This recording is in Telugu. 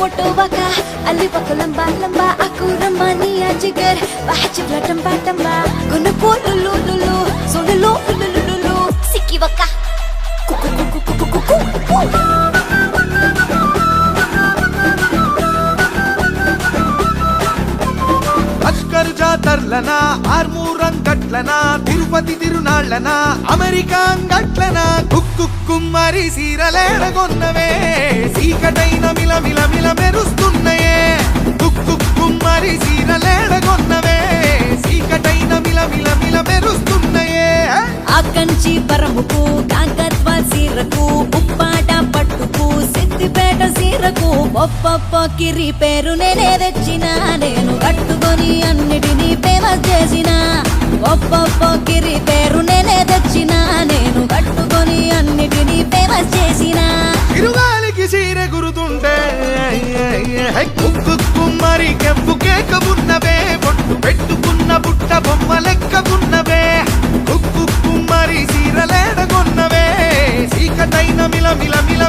ಒಟ್ಟುವಾಗ ಅಲ್ಲಿ ಬಕ್ಕ ಲಂಬ ಲಂಬ ಅಕುರಮ್ಮ ನೀಯ ಜಿಗರ್ ಬಾಚಿ ಬ್ಲಟಂಬ ಟಂಬ ಗುನ ಪೋಲುಲು ಲುಲು ಸೊಲುಲು ಲುಲು ಸಿಕ್ಕಿವಕ್ಕ ಕುಕು ಕುಕು ಕುಕು ಕುಕು అస్కర్ జాతర్లనా ఆర్మూరంగట్లనా తిరుపతి తిరునాళ్ళనా అమెరికా అంగట్లనా కుక్కు కుమ్మరి సీరలేడగొన్నవే సీకటైన మిల మిల మిల మెరుస్తున్నయే కుక్కు కుమ్మరి సీరలేడగొన్నవే సీకటైన మిల మిల మిల మెరుస్తున్నయే ఆ కంచి పరముకు కాకత్వ సీరకు ఉప్పాట పట్టుకు సిద్దిపేట సీరకు ఒప్పొప్ప కిరి పేరు నేనే తెచ్చిన నేను కట్టుకొని అన్నిటినీ ఫేమస్ చేసిన ఒప్పొప్ప కిరి పేరు నేనే తెచ్చిన నేను కట్టుకొని అన్నిటినీ ఫేమస్ చేసిన ఇరుగాలికి సీర గురుతుంటే కుక్కు కుమ్మరి కెంపు కేక ఉన్నవే బొట్టు పెట్టుకున్న బుట్ట బొమ్మ లెక్క ఉన్నవే కుక్కు కుమ్మరి సీరలేడగొన్నవే సీకటైన మిల మిల మిల